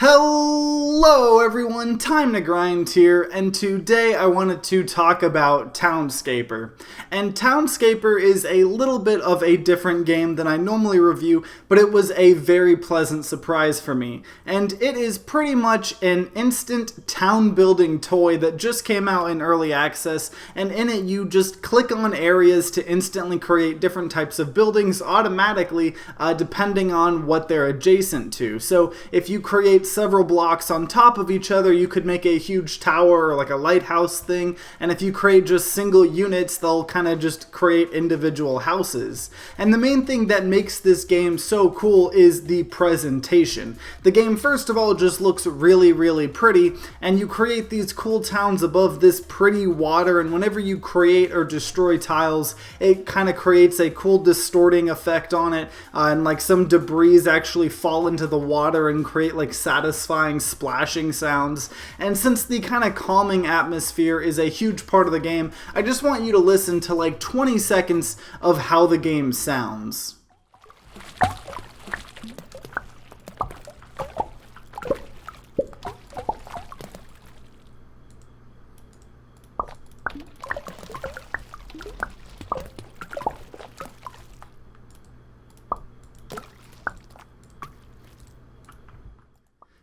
Hello everyone, Time to Grind here, and today I wanted to talk about Townscaper. And Townscaper is a little bit of a different game than I normally review, but it was a very pleasant surprise for me. And it is pretty much an instant town building toy that just came out in early access, and in it you just click on areas to instantly create different types of buildings automatically depending on what they're adjacent to. So if you create several blocks on top of each other, you could make a huge tower or like a lighthouse thing, and if you create just single units, they'll kind of just create individual houses. And the main thing that makes this game so cool is the presentation. The game, first of all, just looks really pretty, and you create these cool towns above this pretty water, and whenever you create or destroy tiles, it kind of creates a cool distorting effect on it, and like some debris actually fall into the water and create like satisfying splashing sounds. And since the kind of calming atmosphere is a huge part of the game, I just want you to listen to like 20 seconds of how the game sounds.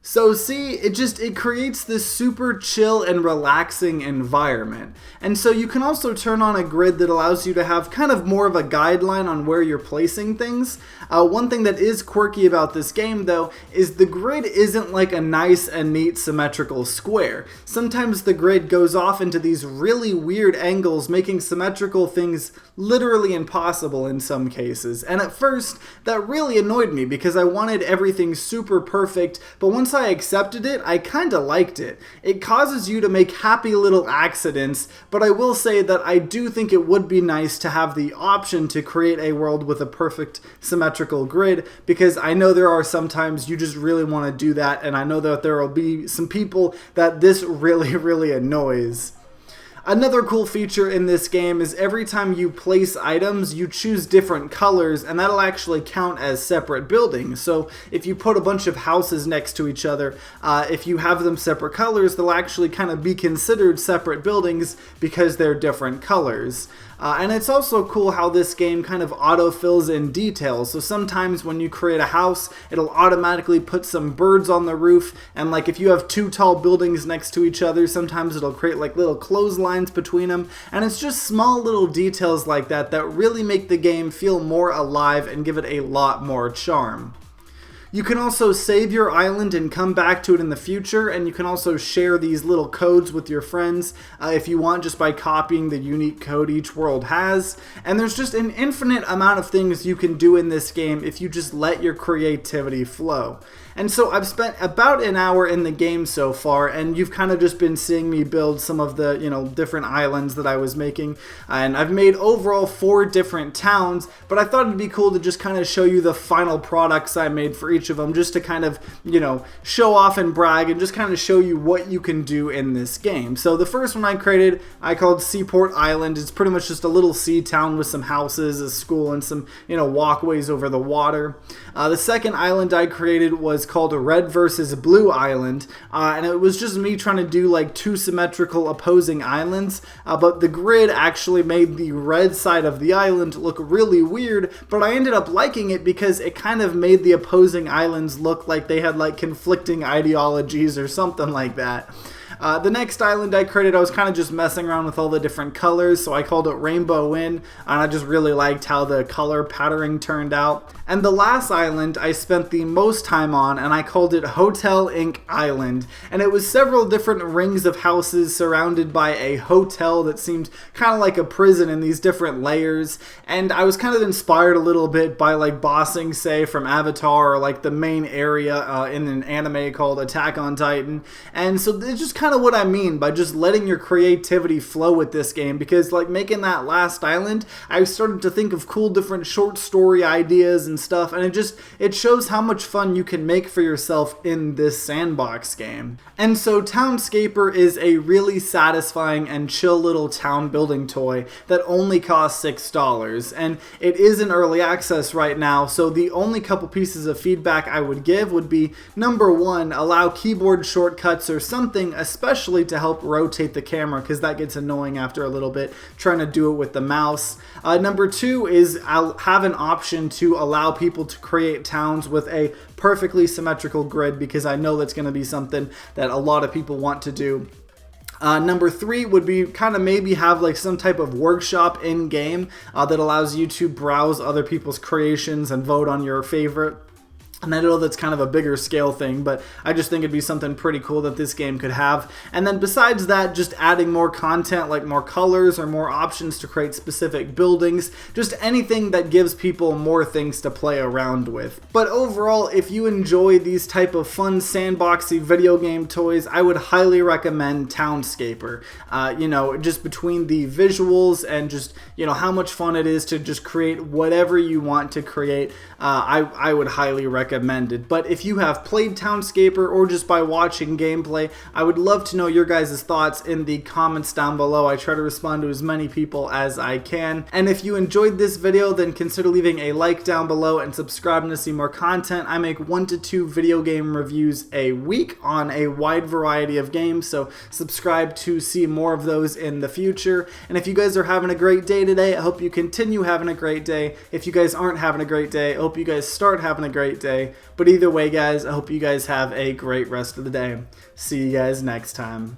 So see, it creates this super chill and relaxing environment. And so you can also turn on a grid that allows you to have kind of more of a guideline on where you're placing things. One thing that is quirky about this game though is the grid isn't like a nice and neat symmetrical square. Sometimes the grid goes off into these really weird angles, making symmetrical things literally impossible in some cases. And at first, that really annoyed me because I wanted everything super perfect, but once I accepted it, I kinda liked it. It causes you to make happy little accidents, but I will say that I do think it would be nice to have the option to create a world with a perfect symmetrical grid, because I know there are sometimes you just really want to do that, and I know that there will be some people that this really annoys. Another cool feature in this game is every time you place items, you choose different colors, and that'll actually count as separate buildings. So if you put a bunch of houses next to each other, if you have them separate colors, they'll actually kind of be considered separate buildings because they're different colors. And it's also cool how this game kind of auto-fills in details. So sometimes when you create a house, it'll automatically put some birds on the roof, and like if you have two tall buildings next to each other, sometimes it'll create like little clotheslines between them. And it's just small little details like that that really make the game feel more alive and give it a lot more charm. You can also save your island and come back to it in the future, and you can also share these little codes with your friends if you want, just by copying the unique code each world has. And there's just an infinite amount of things you can do in this game if you just let your creativity flow. And so I've spent about an hour in the game so far, and you've kind of just been seeing me build some of the, different islands that I was making. And I've made overall 4 different towns, but I thought it'd be cool to just kind of show you the final products I made for each of them, just to kind of, show off and brag and just kind of show you what you can do in this game. So the first one I created, I called Seaport Island. It's pretty much just a little sea town with some houses, a school, and some, walkways over the water. The second island I created was called a Red versus Blue Island, and it was just me trying to do like 2 symmetrical opposing islands, but the grid actually made the red side of the island look really weird, but I ended up liking it because it kind of made the opposing islands look like they had like conflicting ideologies or something like that. The next island I created, I was kind of just messing around with all the different colors, so I called it Rainbow Inn, and I just really liked how the color patterning turned out. And the last island I spent the most time on, and I called it Hotel Inc. Island, and it was several different rings of houses surrounded by a hotel that seemed kind of like a prison in these different layers, and I was kind of inspired a little bit by like Ba Sing Se from Avatar, or like the main area in an anime called Attack on Titan, and so it just kind kind of what I mean by just letting your creativity flow with this game, because like making that last island, I started to think of cool different short story ideas and stuff, and it shows how much fun you can make for yourself in this sandbox game. And so Townscaper is a really satisfying and chill little town building toy that only costs $6, and it is in early access right now, so the only couple pieces of feedback I would give would be, number one, allow keyboard shortcuts or something, especially to help rotate the camera, because that gets annoying after a little bit trying to do it with the mouse. Number two is I'll have an option to allow people to create towns with a perfectly symmetrical grid, because I know that's going to be something that a lot of people want to do. Number three would be kind of maybe have like some type of workshop in game that allows you to browse other people's creations and vote on your favorite. And I know that's kind of a bigger scale thing, but I just think it'd be something pretty cool that this game could have. And then besides that, just adding more content, like more colors or more options to create specific buildings, just anything that gives people more things to play around with. But overall, if you enjoy these type of fun sandboxy video game toys, I would highly recommend Townscaper. You know, just between the visuals and just, you know, how much fun it is to just create whatever you want to create, I would highly recommend it. But if you have played Townscaper or just by watching gameplay, I would love to know your guys' thoughts in the comments down below. I try to respond to as many people as I can. And if you enjoyed this video, then consider leaving a like down below and subscribing to see more content. I make 1 to 2 video game reviews a week on a wide variety of games, so subscribe to see more of those in the future. And if you guys are having a great day today, I hope you continue having a great day. If you guys aren't having a great day, I hope you guys start having a great day. But either way, guys, I hope you guys have a great rest of the day. See you guys next time.